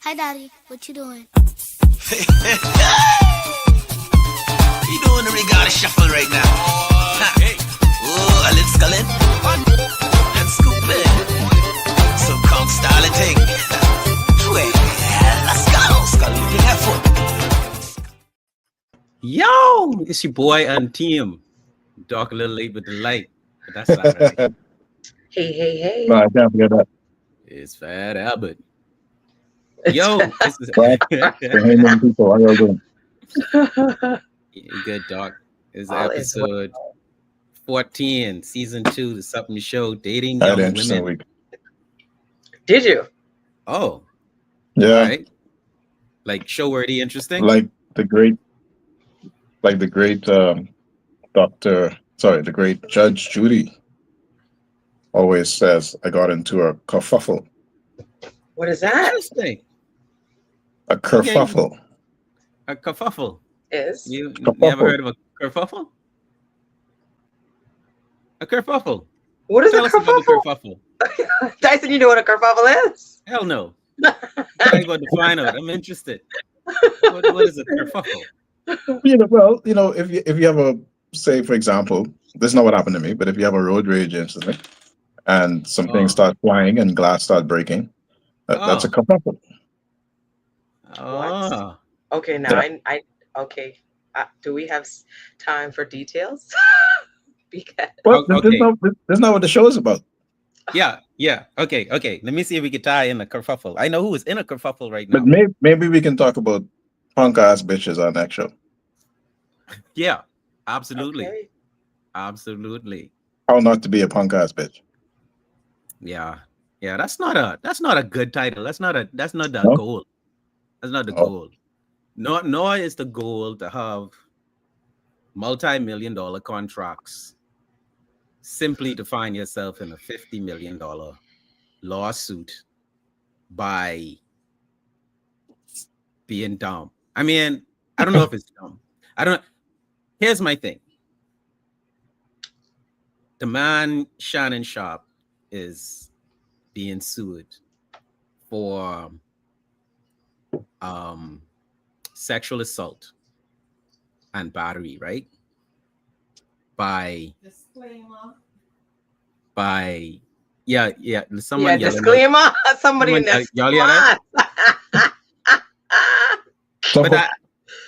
Hi, Daddy. What you doing? You doing the regatta shuffle right now? Oh, a little scullin'. And scoopin'. Some conk style and ting. Well, let's go. Scull looking at foot. Yo, it's your boy and team. Dark a little late with the light, but that's all right. Hey. No, I can't forget that. It's Fat Albert. It's Yo, Fat- this is The Heyman people, how y'all doing? You good, Doc. It's All is episode 14, season 2, the Sup'm show, dating I had young an interesting women. week. Did you? Oh, Yeah, all right. Like show worthy, interesting. like the great the great Judge Judy always says, I got into a kerfuffle. What is that? Interesting. A kerfuffle. A kerfuffle. Is You Kerfuffle. never heard of a kerfuffle? A kerfuffle. what is Tell a us about the kerfuffle? kerfuffle. Dyson, you know what a kerfuffle is? Hell no. I'm going to find out. I'm interested. What is a kerfuffle? If you have a, say for example, this is not what happened to me, but if you have a road rage incident and some things start flying and glass start breaking, that's a kerfuffle. Oh, Okay, now Yeah. I okay. Do we have time for details? Because Well, okay. that's not what the show is about. yeah. Okay. Let me see if we can tie in a kerfuffle. I know who is in a kerfuffle right now. But maybe we can talk about punk ass bitches on that show. Yeah, absolutely. Okay. Absolutely. How not to be a punk ass bitch. Yeah. That's not a good title. That's not the No? goal. That's not the Oh. goal. Nor is the goal to have multi-million-dollar contracts simply to find yourself in a $50 million lawsuit by being dumb. I mean, I don't know if it's dumb. I don't. Here's my thing. The man Shannon Sharpe is being sued for sexual assault and battery, right? By someone yelling out. Disclaimer. Somebody in there. Y'all hear that?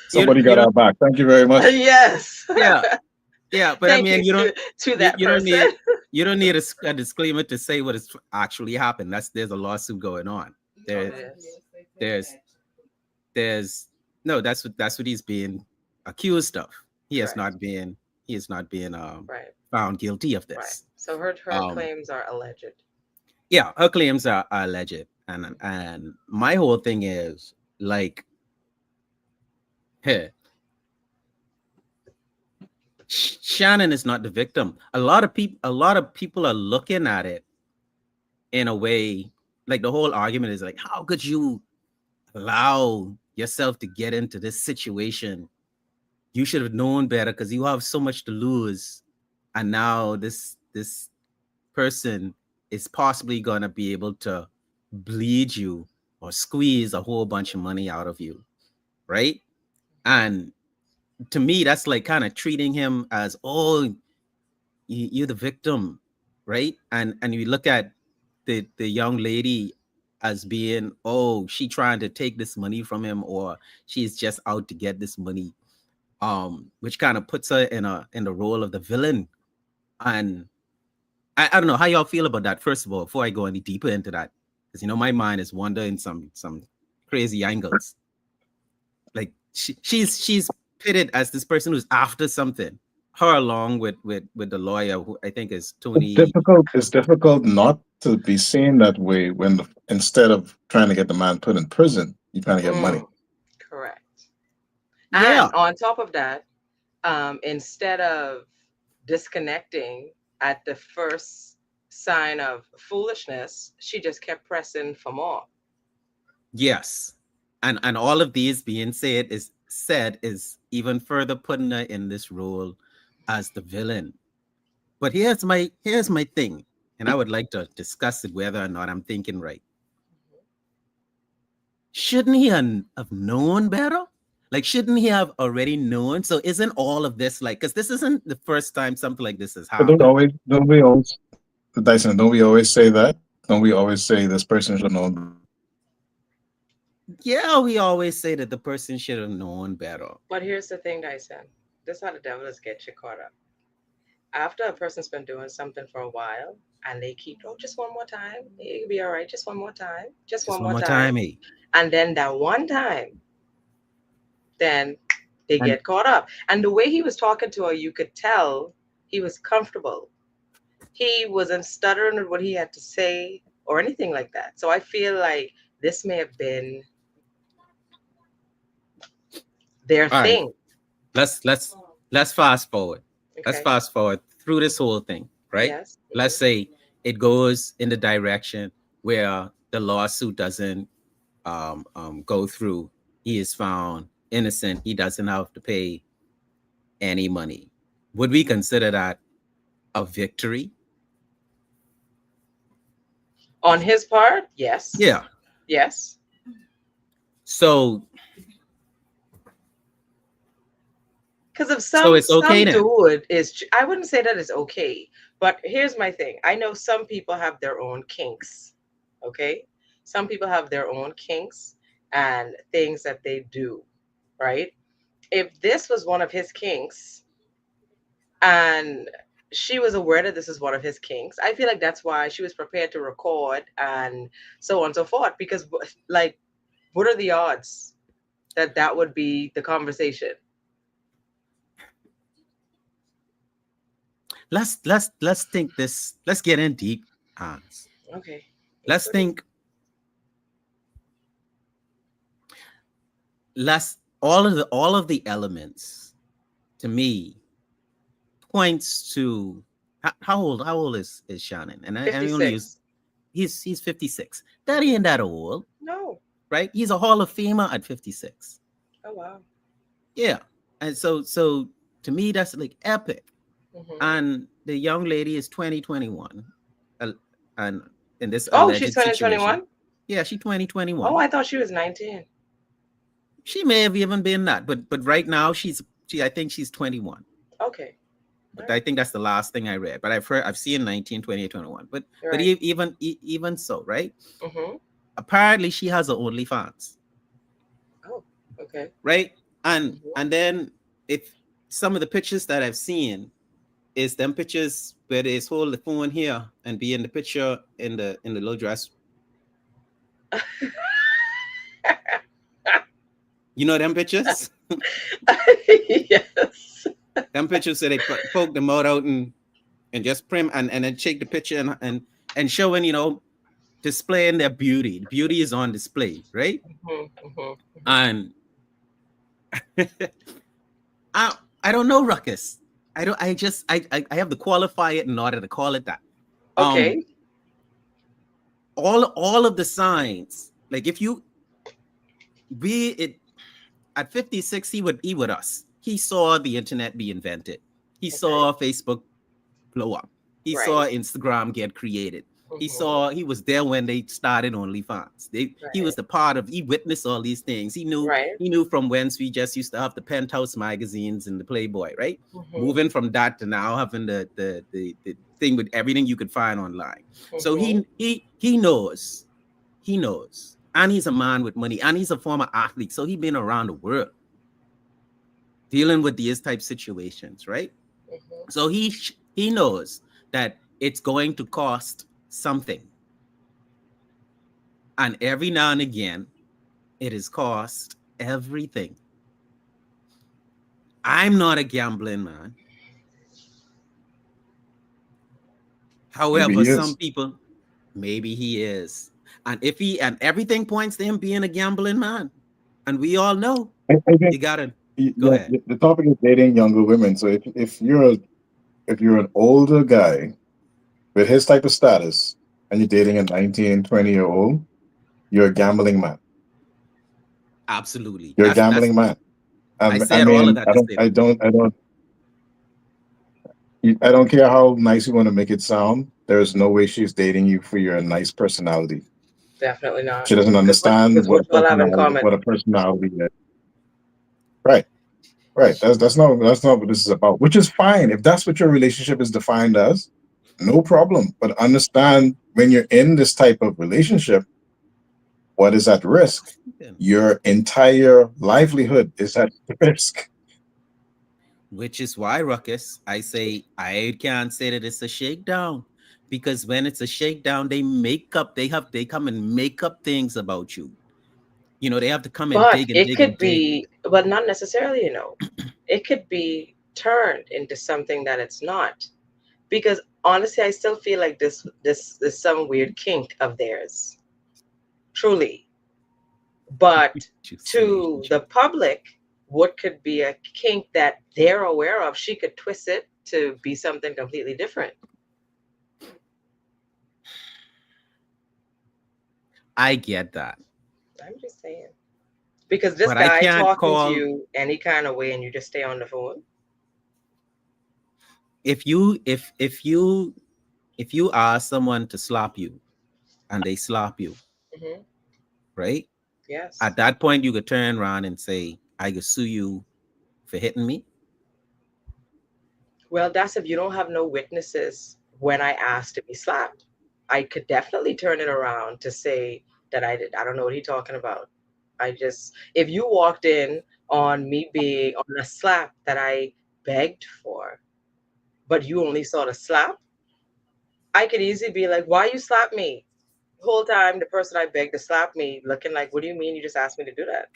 Somebody you got don't- our back. Thank you very much. Yes. Yeah, but I Thank mean, you don't to that you don't person. you don't need a disclaimer to say what has actually happened. There's a lawsuit going on. There's no, that's what he's being accused of. He has not been Right. found guilty of this. Right. So her claims are alleged. Yeah, her claims are alleged, and my whole thing is like, hey, Shannon is not the victim. A lot of people are looking at it in a way like the whole argument is like, how could you allow yourself to get into this situation? You should have known better because you have so much to lose, and now this person is possibly gonna be able to bleed you or squeeze a whole bunch of money out of you, right? And to me, that's like kind of treating him as, oh, you're the victim, right? And you look at the young lady as being, oh, she trying to take this money from him, or she's just out to get this money, which kind of puts her in the role of the villain. And I don't know how y'all feel about that. First of all, before I go any deeper into that, because my mind is wandering some crazy angles. Like she's pitted as this person who's after something. Her along with the lawyer, who I think is Tony. It's difficult not to be seen that way when instead of trying to get the man put in prison, you're trying to get money. Correct. Yeah. And on top of that, instead of disconnecting at the first sign of foolishness, she just kept pressing for more. Yes. And all of these being said is even further putting her in this role as the villain. But here's my thing, and I would like to discuss it whether or not I'm thinking right. shouldn't he have known better? Like, shouldn't he have already known? So isn't all of this like, because this isn't the first time something like this has But happened. don't we always, Dyson, don't we always say that? Don't we always say this person should have known? Yeah, we always say that the person should have known better. But here's the thing, Dyson. This is how the devil is get you caught up. After a person's been doing something for a while and they keep, oh, just one more time, it'll be all right, just one more time, just Just one one more more time. time, eh? And then that one time, then they And get caught up. And the way he was talking to her, you could tell he was comfortable. He wasn't stuttering at what he had to say or anything like that. So I feel like this may have been their all right, thing. let's fast forward. Let's Okay. fast forward through this whole thing, right? Yes. Let's say it goes in the direction where the lawsuit doesn't go through. He is found innocent. He doesn't have to pay any money. Would we consider that a victory? On his part, yes. Yeah. Yes. So Because if so it's okay some then. dude is, I wouldn't say that is okay. But here's my thing. I know some people have their own kinks. Okay, some people have their own kinks and things that they do. Right. If this was one of his kinks, and she was aware that this is one of his kinks, I feel like that's why she was prepared to record and so on and so forth. Because, like, what are the odds that that would be the conversation? Let's think this. Let's get in deep, Hans. Okay. Let's think. Let's all of the elements to me points to how old is Shannon? And I only use 56. he's 56. That ain't that old, No. right? He's a Hall of Famer at 56. Oh, wow. Yeah. And so to me that's like epic. Mhm. And the young lady is 2021. And in this Oh, alleged she's situation. 2021? Yeah, she's 2021. Oh, I thought she was 19. She may have even been that, but right now she I think she's 21. Okay. But I think that's the last thing I read. But I've seen 19, 20, 21. But Right. even so, right? Mm-hmm. Apparently she has her OnlyFans, Oh, okay. right? And Mhm. and then if some of the pictures that I've seen is them pictures where they hold the phone here and be in the picture in the little dress. You know them pictures? Yes. Them pictures so they poke the mouth out and just prim and then take the picture and showing, displaying their beauty. The beauty is on display, right? Mm-hmm, mm-hmm. And I don't know, Ruckus. I have to qualify it in order to call it that. Okay. All of the signs, like if you at 56, he with us. He saw the internet be invented. He saw Facebook blow up. He Right. saw Instagram get created. Mhm. He was there when they started OnlyFans. He was he witnessed all these things. He Right. knew from whence we just used to have the Penthouse magazines and the Playboy, right? Mhm. Moving from that to now having the thing with everything you could find online. So Mhm. he knows. He knows. And he's a man with money, and he's a former athlete. So he's been around the world dealing with these type situations, right? Mhm. So he knows that it's going to cost something. And every now and again, it has cost everything. I'm not a gambling man. However, some people, maybe he is. And and everything points to him being a gambling man. And we all know I think you gotta go yeah, ahead. the topic is dating younger women. So if you're an older guy with his type of status and you're dating a 19, 20-year-old, you're a gambling man. Absolutely. You're a That's gambling man. I I said all of mean, that to say that. I don't care how nice you want to make it sound. There's no way she's dating you for your nice personality. Definitely not. She doesn't understand Because what you all have in common. what a personality is. Right. Right. That's not what this is about. Which is fine. If that's what your relationship is defined as, no problem. But understand when you're in this type of relationship, what is at risk? Your entire livelihood is at risk. Which is why, Ruckus, I say I can't say that it's a shakedown. Because when it's a shakedown, they come and make up things about you. They have to come and But dig and it dig and could dig. be, but not necessarily, it could be turned into something that it's not. Because honestly, I still feel like this is some weird kink of theirs, truly. But You silly. to the public, what could be a kink that they're aware of, she could twist it to be something completely different. I get that. I'm just saying. Because this But I guy can't talking to call you any kind of way and you just stay on the phone. if you ask someone to slap you and they slap you, Hmm. right? Yes. At that point, you could turn around and say, I could sue you for hitting me. Well, that's if you don't have no witnesses when I asked to be slapped. I could definitely turn it around to say that I did. I don't know what he's talking about. If you walked in on me being on a slap that I begged for, but you only saw the slap, I could easily be like, why you slap me? The whole time, the person I begged to slap me looking like, what do you mean you just asked me to do that?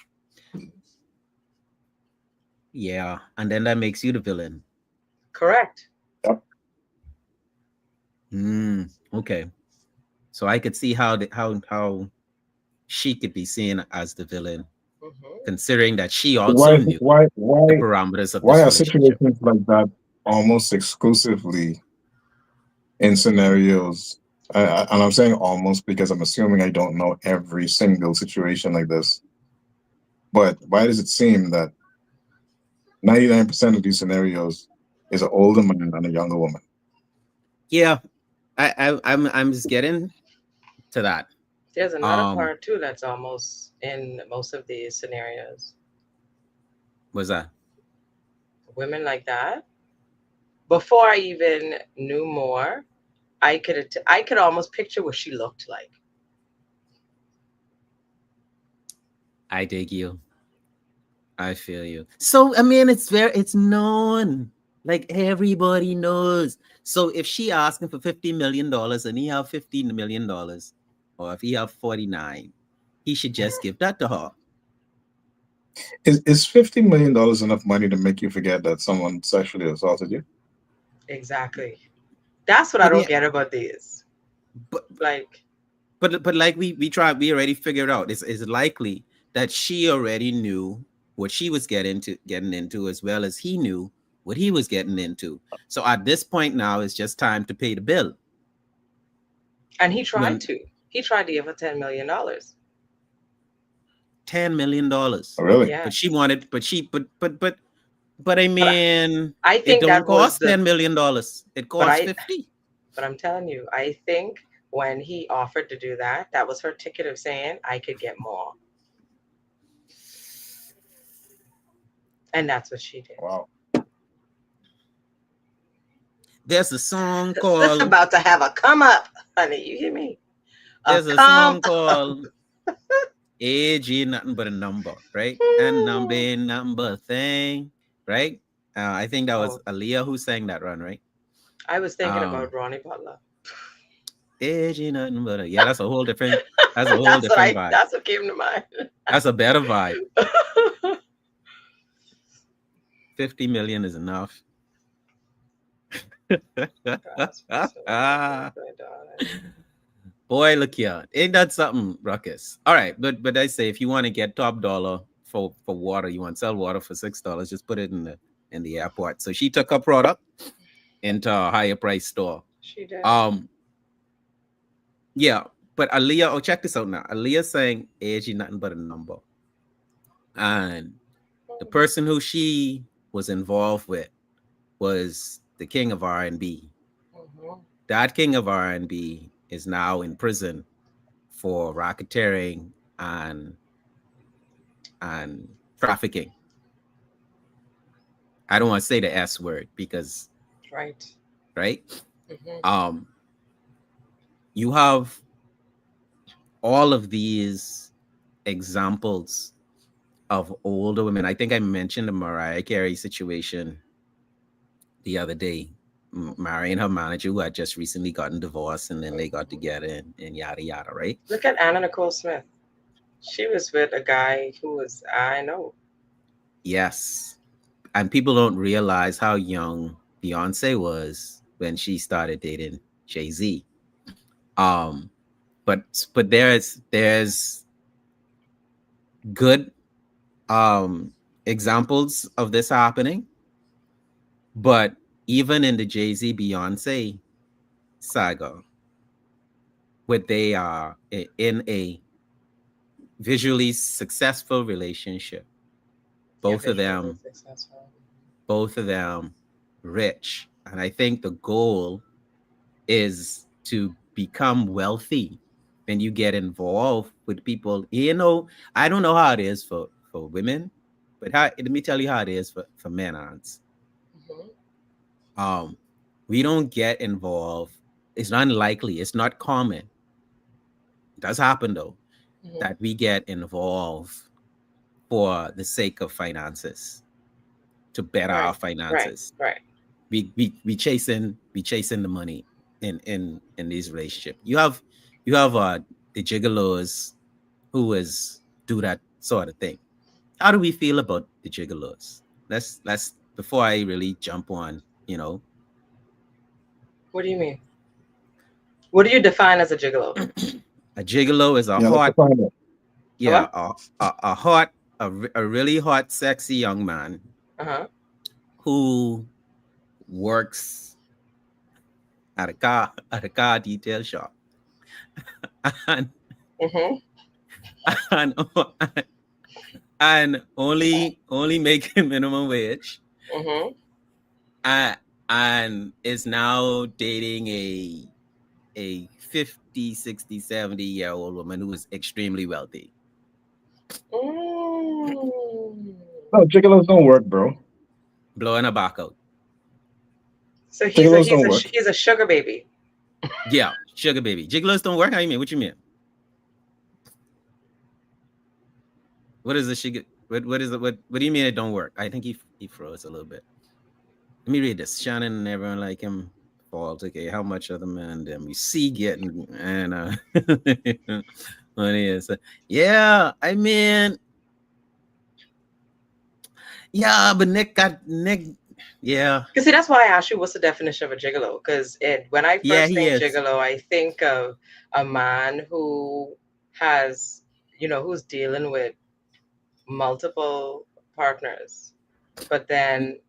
Yeah. And then that makes you the villain. Correct. Yep. Okay. So I could see how she could be seen as the villain, Hmm. considering that she also Why knew why the why parameters of why this are relationship. situations like that almost exclusively in scenarios? And I'm saying almost because I'm assuming I don't know every single situation like this. But why does it seem that 99% of these scenarios is an older man and a younger woman? Yeah, I'm just getting to that. There's another Um, part too that's almost in most of these scenarios. was that? Women like that. Before I even knew more, I could almost picture what she looked like. I dig you. I feel you. So I mean, it's known. Like everybody knows. So if she asking for $50 million and he have $15 million, or if he have 49, he should just give that to her. Is $50 million enough money to make you forget that someone sexually assaulted you? Exactly. That's what I But don't yeah, get about these. but Like, like we already figured out. It's likely that she already knew what she was getting into, as well as he knew what he was getting into. So at this point now, it's just time to pay the bill. and he You tried know, to. He tried to give her $10 million. $10 million. Oh, really? But Yes. she wanted, but I But mean, I it think don't that was cost the $10 million. It but costs 50. I'm telling you, I think when he offered to do that, that was her ticket of saying I could get more. And that's what she did. Wow. There's a song Sis called about to have a come up, honey. You hear me? A there's a come song called Age ain't nothing but a number, right? And number up. ain't nothing but a thing, right? I think that was Oh, Aaliyah who sang that run, right? I was thinking Um, about Ronnie Butler. Age ain't nothing but a, yeah, that's a whole different vibe. That's what came to mind. That's a better vibe. 50 million is enough. Prosperous, my darling. Boy, look here. Ain't that something, Ruckus? All right, but I say if you want to get top dollar for water, you want to sell water for $6, just put it in the airport. So she took her product into a higher price store. She did. Yeah, but Aaliyah, oh, check this out now. Aaliyah saying age is nothing but a number. And the person who she was involved with was the king of R&B. Mhm. That king of R&B is now in prison for racketeering and and trafficking. I don't want to say the S word because Right. right. Hmm. Um, you have all of these examples of older women. I think I mentioned the Mariah Carey situation the other day, marrying her manager who had just recently gotten divorced, and then they got together and yada yada, right? Look at Anna Nicole Smith. She was with a guy who was, I know. Yes, and people don't realize how young Beyonce was when she started dating Jay-Z. Um, but there's good examples of this happening, but even in the Jay-Z Beyonce saga, where they are in a visually successful relationship, Yeah, both of visually them successful. both of them rich, and I think the goal is to become wealthy when you get involved with people. I don't know how it is for women, but let me tell you how it is for men, aunts. Hmm. um we don't get involved. It's not unlikely, it's not common, it does happen though, Hmm. that we get involved for the sake of finances, to better our Right, right, finances. right. We chasing the money in these relationships. You have the gigolos who is do that sort of thing. How do we feel about the gigolos? Let's before I really jump on, What do you mean? What do you define as a gigolo? a gigolo is a Yeah, let's hot, define it. A yeah, what? a hot, a really hot, sexy young man Uh-huh. who works at a car detail shop, and Mm-hmm. and, and only making minimum wage, Mm-hmm. uh, and is now dating a 50, 60, 70-year old woman who is extremely wealthy. Mm. No, gigolos don't work, bro. Blowing her back out. So Gigolos don't work. he's a sugar baby. Yeah, sugar baby. Gigolos don't work? How you mean? What you mean? What is the sugar? What is it? What do you mean it don't work? I think he froze a little bit. Let me read this. Shannon and everyone like him falls. Okay, how much of the man them you see getting and money is yeah, I mean, yeah, but Nick yeah. Because see, that's why I asked you what's the definition of a gigolo. Because when I Yeah, first he think is. gigolo, I think of a man who has, who's dealing with multiple partners. But then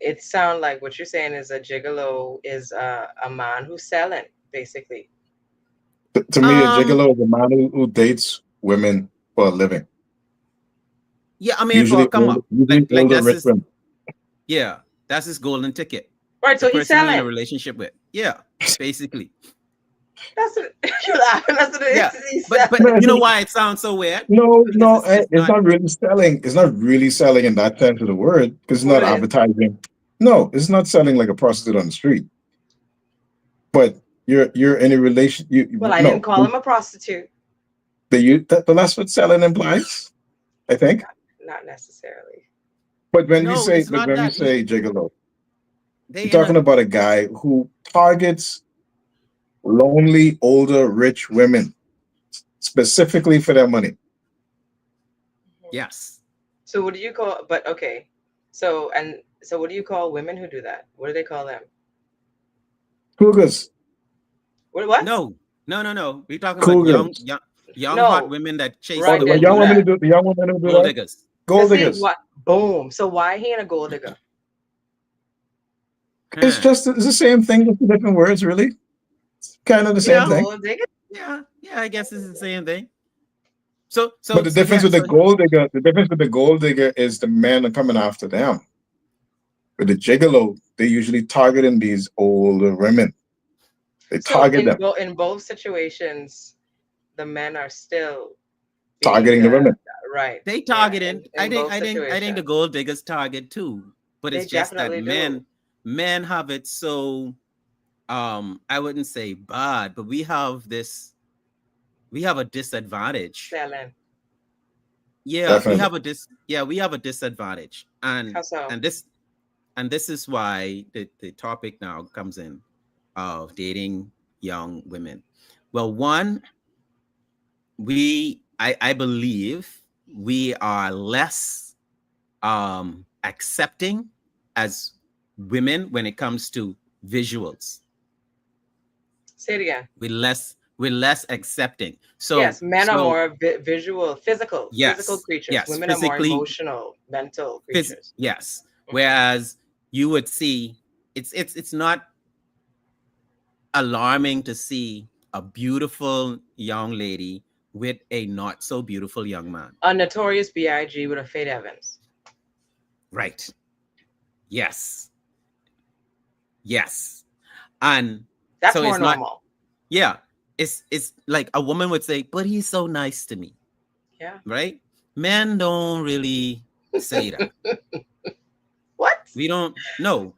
it sounds like what you're saying is a gigolo is a man who's selling, basically. To me, a Um gigolo is a man who dates women for a living. yeah, I mean for Usually come older, up. usually Like older that's rich his women. yeah, that's his golden ticket. Right. The So he's person he in a selling. relationship with. Yeah, basically. That's what you're laughing. That's what it Yeah. is. He's But No, but selling. you know why it sounds so weird? no, Because no, it's it's not. not really selling. It's not really selling in that sense of the word because it's What not is? advertising. No, it's not selling like a prostitute on the street. But you're in a relation. Well, I didn't No, call him a prostitute. but that's what selling implies, I think. Not necessarily. No, it's But not when we that. say gigolo, we're They in a talking about a guy who targets lonely, older, rich women specifically for their money. Mhm. yes. So what do you call? But okay. So what do you call women who do that? What do they call them? Cougars, What? No, no. We're talking about cougars. young hot No. women that chase Oh, Right. the the Then do young women who that. do the young women who do gold that, diggers. gold Cause see diggers. what? Boom. So why he ain't a gold digger? Huh. It's the same thing, just different words, really. Kind of the He a same Yeah, thing. gold digger. yeah. I guess it's the same thing. So But so so yeah. the difference with the gold digger is the men are coming after them. With the gigolo, they usually targeting these older women. They So target them. in both situations, the men are still being Targeting the women. right. They Yeah, targeting. in both I think the situations. gold diggers target too. But They it's just that definitely do. men have it so I wouldn't say bad, but we have a disadvantage. Selling. Yeah, Definitely. we have a disadvantage. How so? And this is why the topic now comes in of dating young women. Well, one, I believe we are less accepting as women when it comes to visuals. Say it again. We're less accepting. So Yes, men are so more visual, physical creatures. yes, Women are more physically, emotional, mental creatures. yes. Hmm. Whereas you would see it's not alarming to see a beautiful young lady with a not so beautiful young man. A notorious B.I.G. with a Fate Evans. Right. Yes. Yes. And That's so more it's not, normal. yeah. It's like a woman would say, but he's so nice to me. Yeah. Right? Men don't really say that. What? We don't no.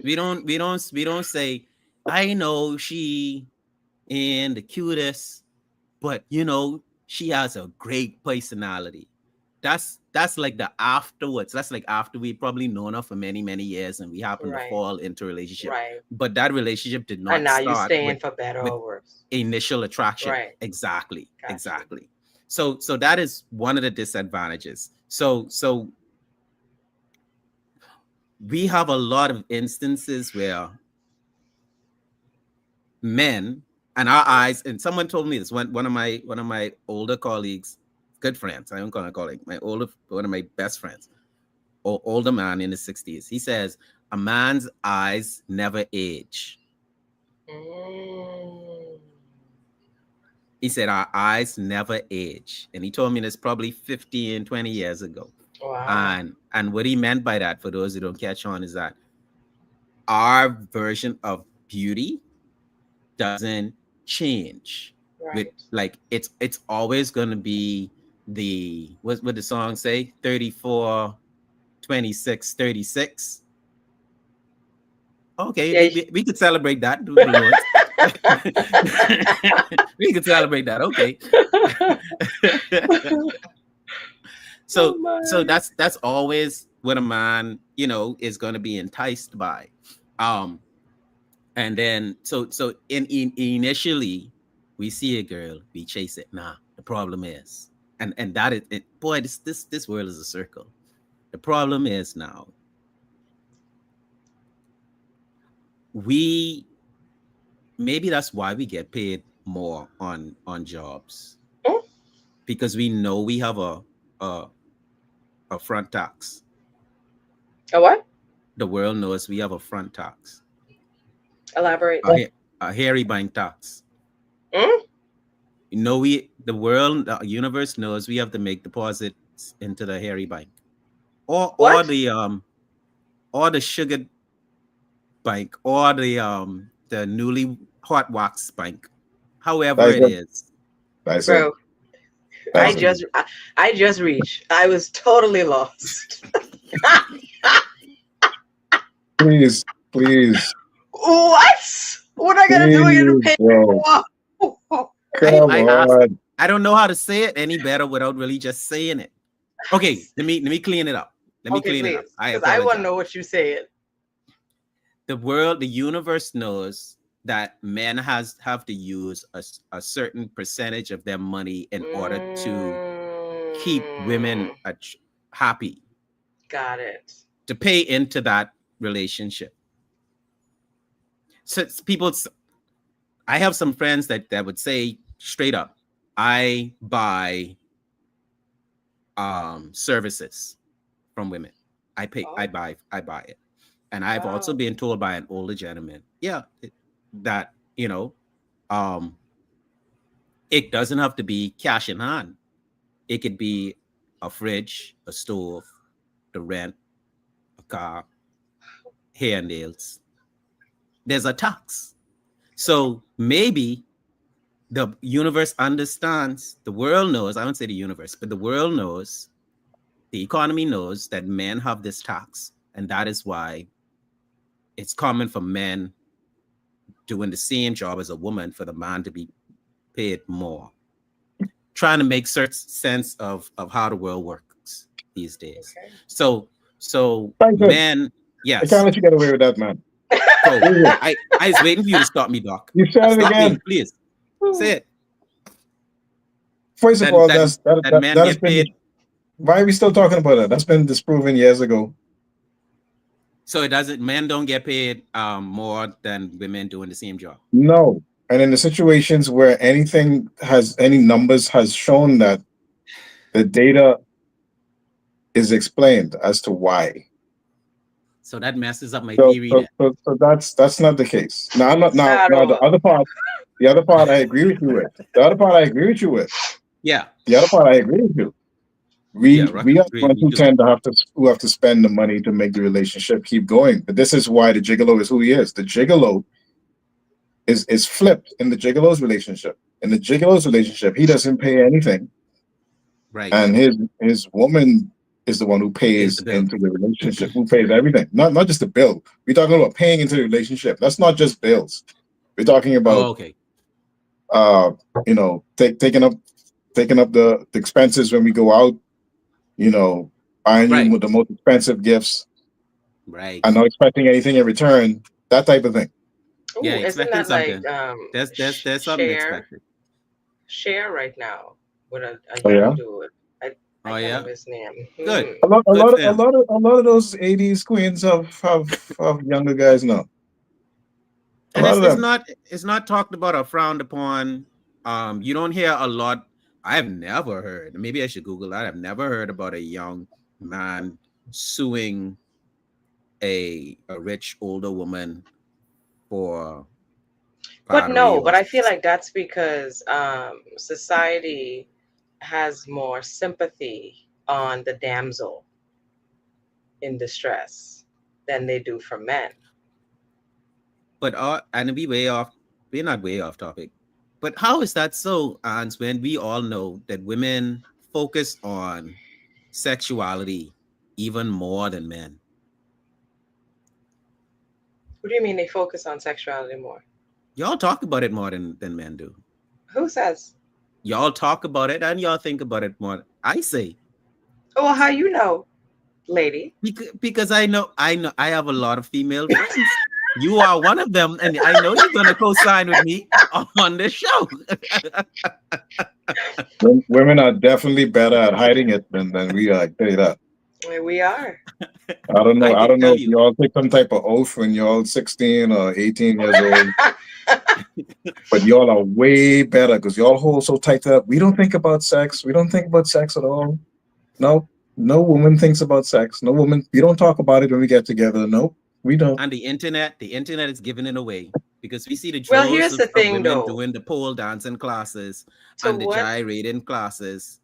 We don't say, I know she and the cutest, but she has a great personality. That's like the afterwards. That's like after we probably known her for many, many years and we happen to Right. fall into a relationship. Right. But that relationship did And not now you start staying for better with or worse. initial attraction. Right. Exactly. Got you. Exactly. So that is one of the disadvantages. So we have a lot of instances where men and our eyes, and someone told me this, one of my older colleagues, good friends, I don't call him a colleague, one of my best friends, or older man in his 60s. He says a man's eyes never age. Mm. He said our eyes never age, and he told me this probably 15, 20 years ago. Wow. And what he meant by that, for those who don't catch on, is that our version of beauty doesn't change. With, Right. like, it's always going to be the what the song say, 34, 26, 36. Okay, Yeah. we could celebrate that. Do balloons. We could celebrate that. Okay. Oh So my. that's always what a man is going to be enticed by. And then so initially we see a girl, we chase it. Nah, the problem is, and that is it. Boy, this world is a circle. The problem is now we maybe that's why we get paid more on jobs, Oh, because we know we have a, a front tax. a what? The world knows we have a front tax, Elaborate. a hairy bank tax. Mm? The universe knows we have to make deposits into the hairy bank, or What? the sugar bank, or the newly hot wax bank, however That's it it. is. That's it. Bro, I That's it. Um, just I just reached. I was totally lost. Please, please, What? What I gotta do again to please, pay? bro. Whoa. Come on. I don't know how to say it any better without really just saying it. Okay, let me clean it up. Okay, please, I because I want to apologize. know what you said. The universe knows that men have to use a certain percentage of their money in order to keep women Mm, happy, got it. to pay into that relationship. So I have some friends that would say straight up, I buy services from women. Oh, I buy it. And I've also wow. been told by an older gentleman, yeah, that um it doesn't have to be cash in hand. It could be a fridge, a stove, the rent, a car, hair and nails. There's a tax. So maybe the universe understands, the world knows, I don't say the universe, but the world knows, the economy knows that men have this tax. And that is why it's common for men doing the same job as a woman for the man to be paid more. Trying to make certain sense of how the world works these days. Okay. So Thank you. men, I yes. can't let you get away with that, man. So I was waiting for you to stop me, Doc. You said it Stop again. me, please. Say it. First of all, that men has get been. paid. Why are we still talking about that? That's been disproven years ago. So it doesn't. Men don't get paid more than women doing the same job. No. And in the situations where anything has any numbers has shown that the data is explained as to why. So that messes up my So, theory. so that's not the case. Now I'm not now Not now the all. other part I agree with you with. The other part I agree with you with. Yeah. The other part I agree with you. We Yeah, we are agree the with ones me who too. tend to have to spend the money to make the relationship keep going. But this is why the gigolo is who he is. The gigolo is flipped in the gigolo's relationship. In the gigolo's relationship, he doesn't pay anything, Right. and his woman is the one who Pays pays the bill. into the relationship, who pays everything. Not just the bill. We're talking about paying into the relationship. That's not just bills. We're talking Oh, about okay. taking up the expenses when we go out, buying Right. you the most expensive gifts Right. and not expecting anything in return, that type of thing. Ooh, Yeah, isn't expecting that like something. There's something expected. share right now with a Oh young yeah, dude. I Oh can't yeah. remember his name. Good. a lot, a Good lot, for of, a him. lot of, a lot of those '80s queens have younger guys now. A And lot of them. it's not talked about or frowned upon. You don't hear a lot. I have never heard. Maybe I should Google that. I've never heard about a young man suing a rich older woman for But pottery no, or but I feel like that's because society has more sympathy on the damsel in distress than they do for men. but and we're not way off topic. But how is that so, Ans, when we all know that women focus on sexuality even more than men? What do you mean they focus on sexuality more? Y'all talk about it more than men do. Who says? Y'all talk about it and y'all think about it more. I say Oh, how you know, lady? because I have a lot of female friends. You are one of them, and I know you're gonna co-sign with me on this show. Women are definitely better at hiding it than we are. I tell you that. We are. I don't know. I I can don't know tell if you. you all take some type of oath when you're all 16 or 18 years old, but y'all are way better because y'all hold so tight up. We don't think about sex. We don't think about sex at all. No, no woman thinks about sex. No woman. We don't talk about it when we get together. No, we don't. And the internet is giving it away because we see the Well, droves here's the of thing, women though. doing the pole dancing classes To and the what? gyrating classes.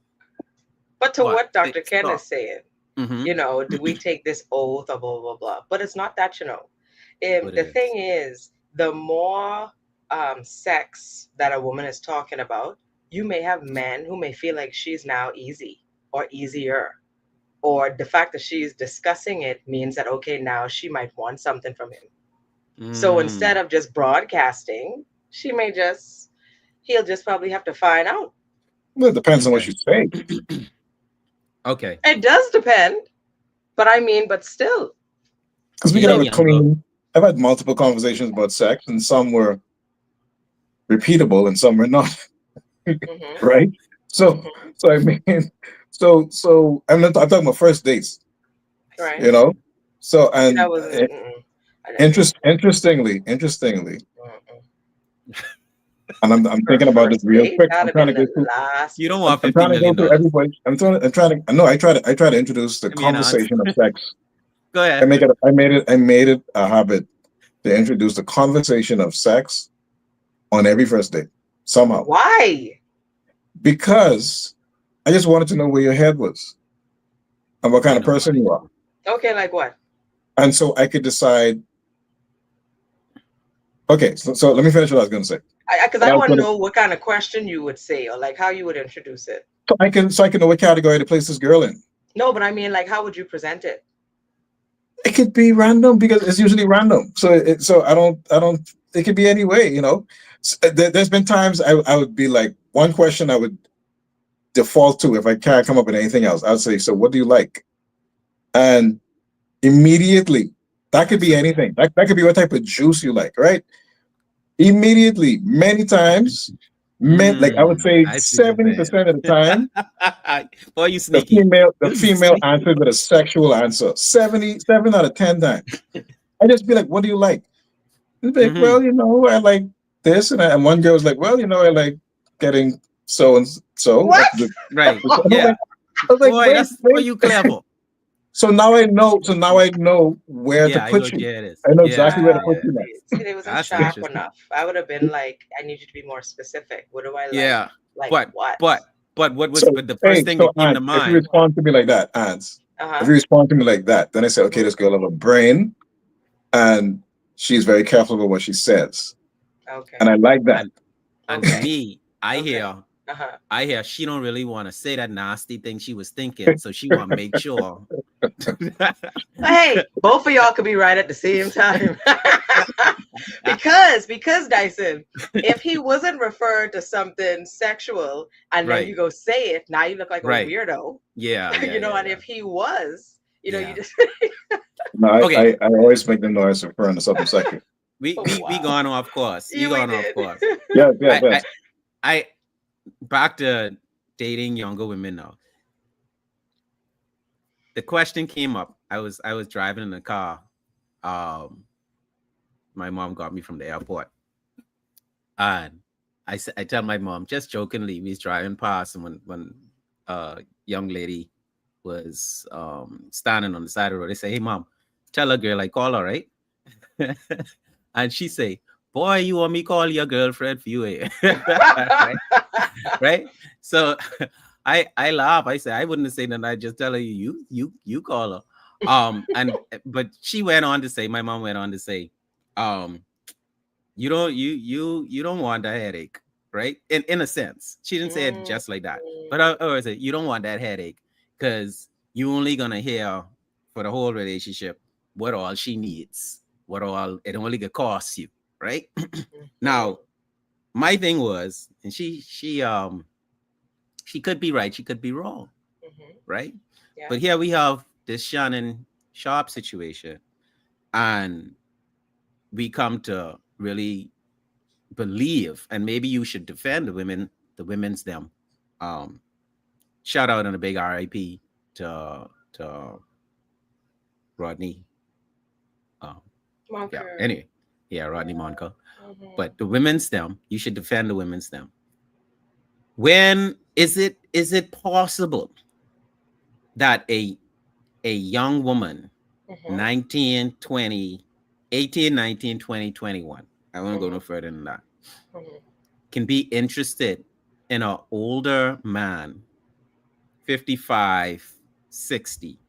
But to what Say- Dr. Ken is stop. saying, Mhm. do we take this oath or blah blah blah? But it's not that. What it The is. thing is, the more sex that a woman is talking about, you may have men who may feel like she's now easy or easier, or the fact that she's discussing it means that okay, now she might want something from him. So instead Mm. of just broadcasting, he'll just probably have to find out. Well, it depends on what Okay. you say. Okay. It does depend, but still. Because we can have Being a younger. clean. I've had multiple conversations about sex, and some were repeatable, and some were not. Hmm. Right? So, Hmm. so I mean, I'm talking about first dates. Right. You know. So That and was I didn't do interestingly, mm-mm. and I'm For a thinking about this first real date. quick. That'd I'm have trying been to go the through. You last. don't want I'm $50 trying to go million. through everybody. I'm trying to. No, I try to introduce the Give me an answer. conversation of sex. Go I ahead. make it. I made it a habit to introduce the conversation of sex on every first date somehow Why? because I just wanted to know where your head was and what kind I of know person why. you are, Okay, like what? and so I could decide. Okay, so let me finish what I was going to say. Because I want to know what kind of question you would say, or like how you would introduce it. So I can know what category to place this girl in. No, but I mean, like, how would you present it? It could be random because it's usually random. So I don't. It could be any way, you know. There's been times I would be like, one question I would default to if I can't come up with anything else. I would say, so what do you like? And immediately, that could be anything. That could be what type of juice you like, right? Immediately, many times, like I would say, I see what you're 70% of the time, saying. Boy, you the sneaky. You female sneaky. answered with a sexual answer. 77 out of 10 times. I just be like, what do you like? They'd be like, Mhm. well, you know, I like this, and one girl was like, well, you know, I like getting so and so. What? Right. I Yeah. was like, Boy, wait, boy, wait. you clever. So now I know. So now I know where to Yeah, I know put what you. it is. I know Yeah, exactly where to yeah. put you next. See, they wasn't That's sharp interesting. enough. I would have been like, I need you to be more specific. What do I like? Yeah. Like But what? what was So but the hey, first thing so that came to Ant, if you mind? respond to me like that, Ant, if Uh-huh. you respond to me like that, then I say, okay, this girl have a brain, and she's very careful about what she says, Okay. and I like that. And for Okay. me, Okay. Uh-huh. I hear she don't really want to say that nasty thing she was thinking. So she want to make sure. But hey, both of y'all could be right at the same time. because Dyson, if he wasn't referred to something sexual and then Right. you go say it, now you look like a Right. weirdo. Yeah, yeah, You know, yeah, and yeah. if he was, you know, Yeah. you just No, Okay. I always make the noise referring to something sexual. We wow. gone off course. We Yeah, we gone off did. course. Yes, yes, I yes. I back to dating younger women now. The question came up. I was driving in the car. My mom got me from the airport, and I tell my mom just jokingly, we was driving past, and when young lady was standing on the side of the road, they say, "Hey, mom, tell a girl I call her, right?" And she say, "Boy, you want me call your girlfriend for you, eh?" Right? Right? So I laugh. I say I wouldn't have said that. I just tell her you call her. And but she went on to say, my mom went on to say, um, you don't want that headache, right? In a sense, she didn't say it just like that, but I always say you don't want that headache because you only gonna hear for the whole relationship what all she needs, what all it only could cost you, right? Now, my thing was, and she could be right, she could be wrong, right? Yeah. But here we have this Shannon Sharpe situation, and we come to really believe, and maybe you should defend the women's them. Shout out and a big RIP to Rodney. Yeah. Monker. Anyway, yeah, Rodney Monka. Mhm. But the women's them, you should defend the women's them. When is it possible that a young woman, Mhm. 19, 20, 18, 19, 20, 21, I won't go no further than that, Mhm. can be interested in an older man, 55, 60,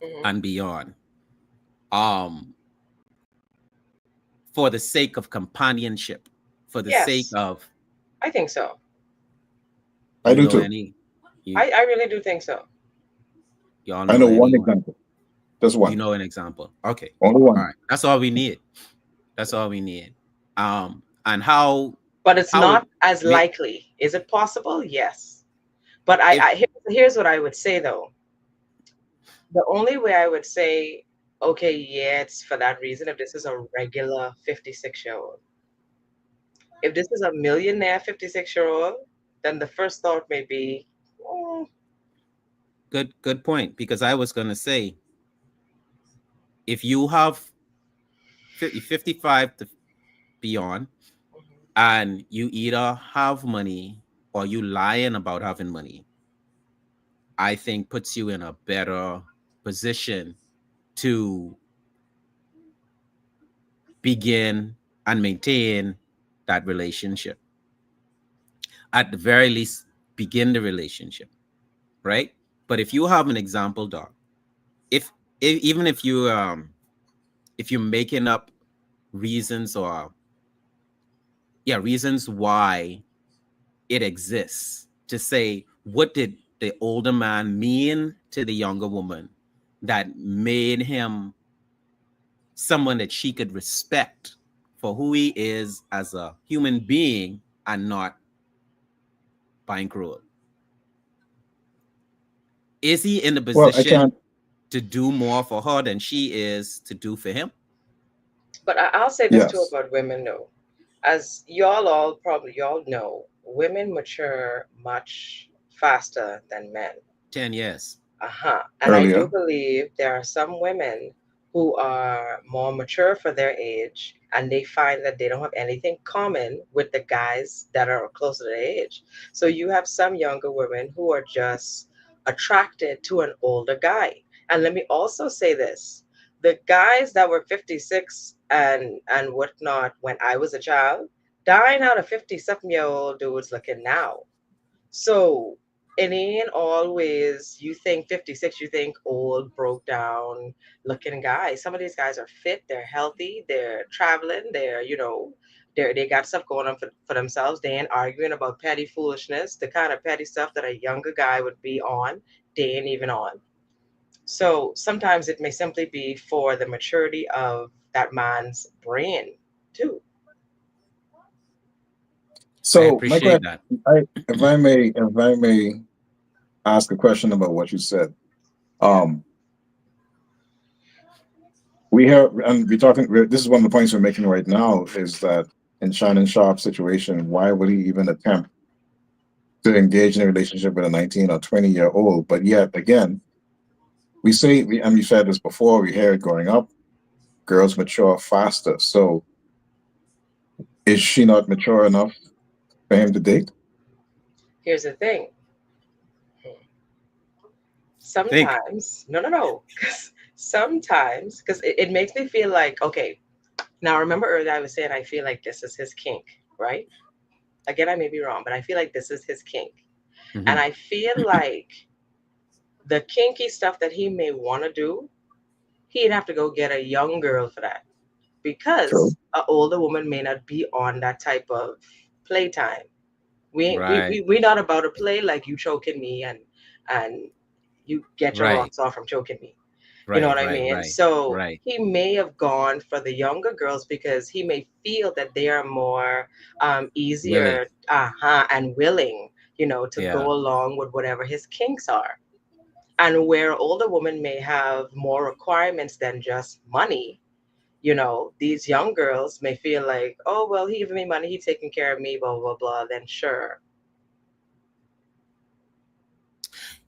Mhm. and beyond, um, for the sake of companionship, for the sake Yes, of, I think so. I you do know, too. any, I really do think so. y'all I know know one anyone, example. Just you one. know an example. Okay. Only All one. right. That's all we need. That's all we need. And how But it's it not as may, likely. Is it possible? Yes. But if here's what I would say though. The only way I would say, okay, yeah, it's for that reason if this is a regular 56-year-old. If this is a millionaire 56-year-old, then the first thought may be, oh, good point, because I was gonna say, if you have 55 to beyond, and you either have money or you lying about having money, I think puts you in a better position to begin and maintain that relationship. At the very least, begin the relationship, right? But if you have an example, dog, if even if you're making up reasons or yeah, reasons why it exists, to say what did the older man mean to the younger woman that made him someone that she could respect for who he is as a human being and not being cruel. Is he in the Well, I position can't. to do more for her than she is to do for him? But I'll say this too Yes. about women, though. As y'all know, women mature much faster than men. 10 years. Uh-huh. And I do Earlier. believe there are some women who are more mature for their age and they find that they don't have anything common with the guys that are close to their age. So you have some younger women who are just attracted to an older guy. And let me also say this. The guys that were 56 and whatnot when I was a child, dying out of 50-something-year-old dudes looking now. So, and in always, you think 56, you think old, broke down looking guys. Some of these guys are fit, they're healthy, they're traveling, they got stuff going on for themselves. They ain't arguing about petty foolishness, the kind of petty stuff that a younger guy would be on, they ain't even on. So sometimes it may simply be for the maturity of that man's brain, too. I So my appreciate question, that. if I may ask a question about what you said. Yeah. Um, we have, and we're talking. This is one of the points we're making right now is that in Shannon Sharpe's situation, why would he even attempt to engage in a relationship with a 19 or 20-year old? But yet again, and we said this before, we hear it growing up, girls mature faster. So is she not mature enough for him to date? Here's the thing. Think. Sometimes, no, no, no. 'Cause sometimes, because it makes me feel like, okay, now remember earlier I was saying I feel like this is his kink, right? Again, I may be wrong, but I feel like this is his kink. And Mhm. I feel like the kinky stuff that he may want to do, he'd have to go get a young girl for that True. because an older woman may not be on that type of playtime. Right. We not about to play like you choking me and you get your Right. rocks off from choking me. You know Right. what I Right. mean? Right. So Right. he may have gone for the younger girls because he may feel that they are more Willing. easier, and willing, to Yeah. go along with whatever his kinks are. And where older women may have more requirements than just money, these young girls may feel like, oh well, he giving me money, he taking care of me, blah blah blah. Then sure,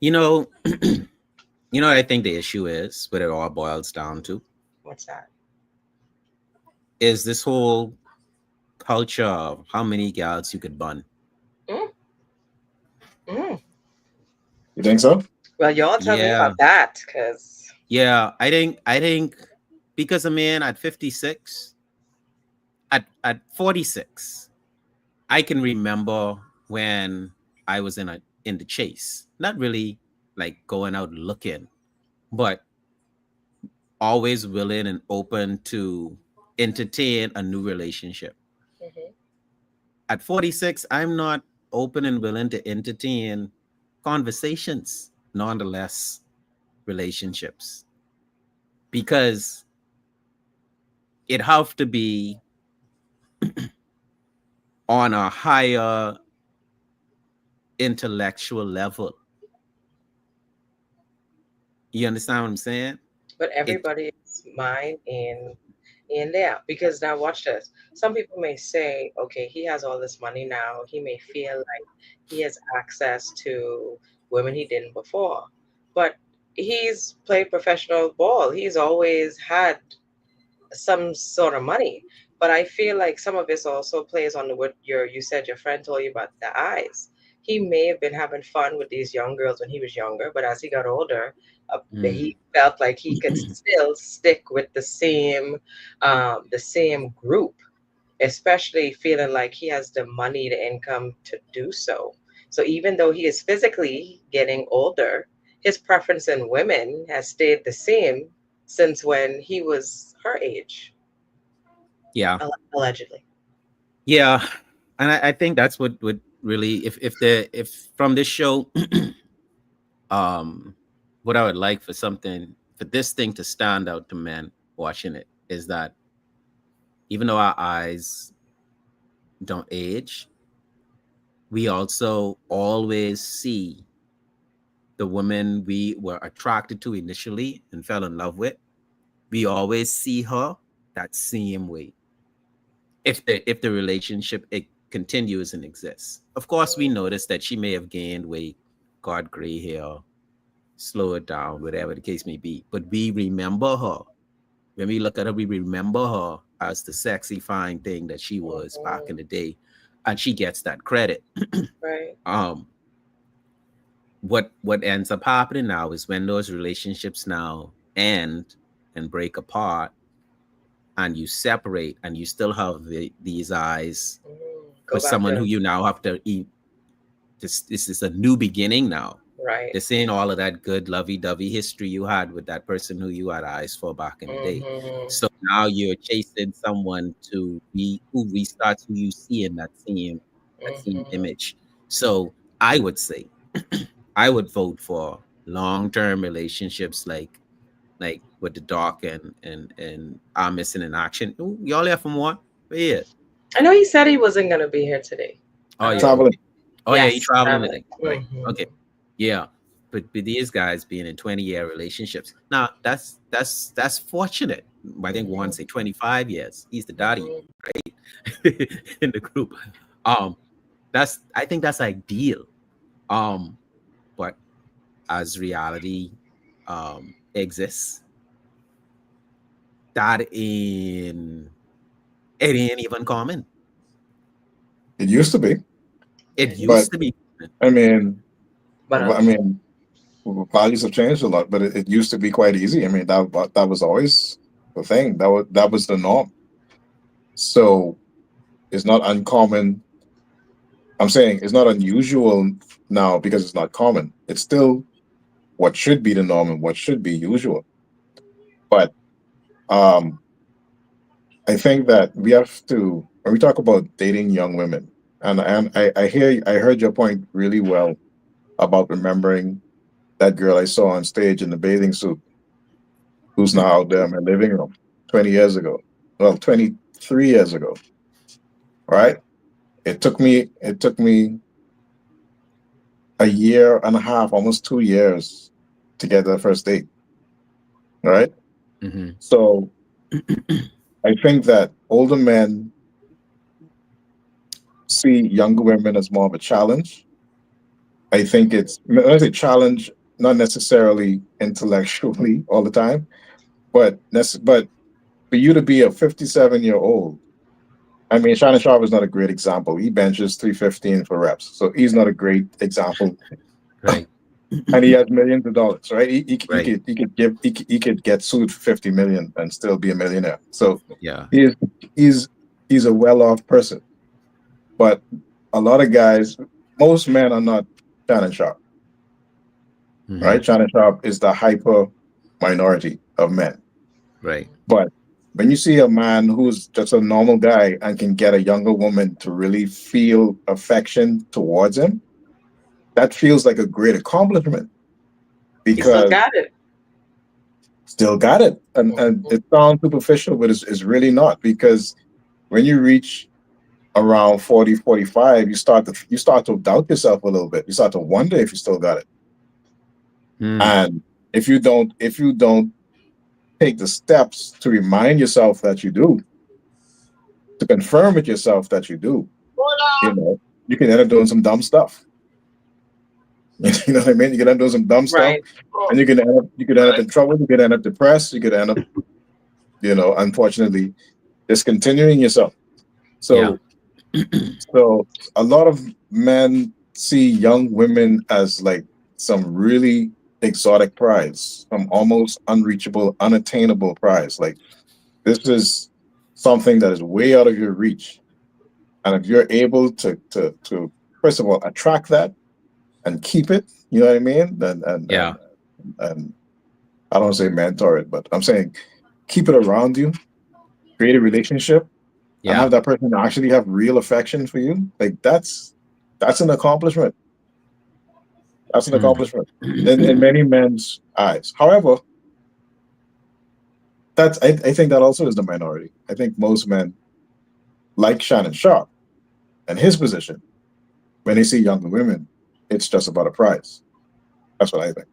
You know, you know what I think the issue is, what it all boils down to, what's that? is this whole culture of how many gals you could bun. Mm, mm. You think so? Well, y'all tell me Yeah. about that, because Yeah. I think because a man at 56, at 46, I can remember when I was in the chase. Not really like going out looking, but always willing and open to entertain a new relationship. At 46, I'm not open and willing to entertain conversations, nonetheless, relationships, because it have to be on a higher intellectual level. You understand what I'm saying? but It everybody's mind in there, because now watch this. Some people may say, okay, he has all this money now, he may feel like he has access to women he didn't before, but he's played professional ball, he's always had some sort of money. But I feel like some of this also plays on what you said your friend told you about the eyes. He may have been having fun with these young girls when he was younger, but as he got older, mm, he felt like he could still stick with the same group, especially feeling like he has the money, the income to do so. So even though he is physically getting older, his preference in women has stayed the same since when he was her age, yeah, allegedly. yeah. And I think that's what would really, if from this show, um, what I would like for something for this thing to stand out to men watching it is that even though our eyes don't age, we also always see the woman we were attracted to initially and fell in love with. We always see her that same way. If the relationship it continues and exists. Of course, we notice that she may have gained weight, got gray hair, slow it down, whatever the case may be. But we remember her. When we look at her, we remember her as the sexy, fine thing that she was back in the day. And she gets that credit. Right. Um, what ends up happening now is when those relationships now end and break apart and you separate and you still have these eyes Go for back someone who to you now have to eat. This is a new beginning now. right. This ain't all of that good lovey-dovey history you had with that person who you had eyes for back in the day. Mm-hmm. So now you're chasing someone to be who restarts who you see in that same Mm-hmm. image. So I would say I would vote for long-term relationships like with the doc and I'm missing in action. Ooh, y'all here for more? Yeah. I know he said he wasn't gonna be here today. Oh yeah, Traveling. okay. Oh yeah, he Yes, traveling traveling. today. Right. Okay. Mm-hmm. Yeah. But these guys being in 20-year relationships. Now that's fortunate. I think one Mm-hmm. say 25 years. He's the daddy Mm-hmm. in the group. Um I think that's ideal. Um but as reality exists, that in it ain't even common. It used to be, It Right. but used to be. I mean, But I mean, values have changed a lot. But it used to be quite easy. I mean, that was always the thing. That was the norm. So it's not uncommon. I'm saying it's not unusual now because it's not common. It's still what should be the norm and what should be usual. But um, I think that we have to when we talk about dating young women, and I heard your point really well about remembering that girl I saw on stage in the bathing suit who's now out there in my living room 20 years ago. Well, 23 years ago, right? It took me a year and a half, almost 2 years to get that first date, right? Mm-hmm. So I think that older men see younger women as more of a challenge. I think it's when I say challenge, not necessarily intellectually all the time, but for you to be a 57-year-old, I mean, Shannon Sharpe is not a great example. He benches 315 for reps, so he's not a great example. Right. And he has millions of dollars, right? Right. He could get sued for 50 million and still be a millionaire. So Yeah. he's he's he's a well-off person. But a lot of guys, most men are not Shannon Sharpe, Mm-hmm. right? Shannon Sharpe is the hyper minority of men. Right. But when you see a man who's just a normal guy and can get a younger woman to really feel affection towards him, that feels like a great accomplishment he still because got it. still got it. And Mhm. it sounds superficial, but it's really not because when you reach around 40, 45, you start to doubt yourself a little bit. You start to wonder if you still got it. Mm. And if you don't take the steps to remind yourself that you do, to confirm with yourself that you do, you know, you can end up doing some dumb stuff. You know what I mean? You can end up doing some dumb stuff, Right. and you could end up in trouble. You could end up depressed. You could end up, unfortunately, discontinuing yourself. Yeah. So, so a lot of men see young women as like some really exotic prize, some almost unreachable, unattainable prize. Like this is something that is way out of your reach. And if you're able to first of all attract that and keep it, you know what I mean? Yeah. And I don't say mentor it, but I'm saying keep it around you, create a relationship. and Yeah. have that person actually have real affection for you, like that's an accomplishment. That's an Mm. accomplishment in many men's eyes. However, I think that also is the minority. I think most men, like Shannon Sharpe and his position, when they see younger women, it's just about a price. That's what I think.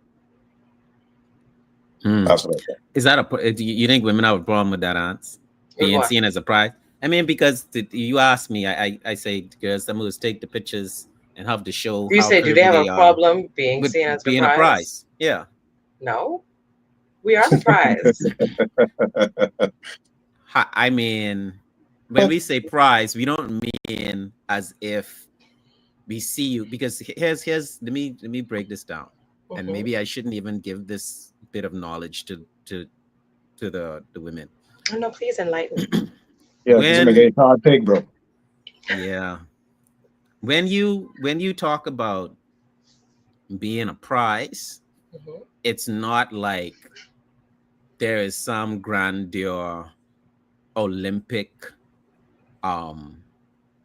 Mm. That's what I think. Is that do you think women have a problem with that, Ants? With Being what? seen as a prize? I mean, because you asked me, I say, girls, some of us take the pictures and have to show You how say, do they curvy have a they are problem being with seen as a being a prize? prize. Yeah. No, we are the prize. I mean, when But we say prize, we don't mean as if we see you, because here's let me break this down. And Hmm. maybe I shouldn't even give this bit of knowledge to the women. Oh, no, please enlighten. yeah, this is When making it hard take, bro. yeah, when you talk about being a prize, Hmm. it's not like there is some grandeur Olympic um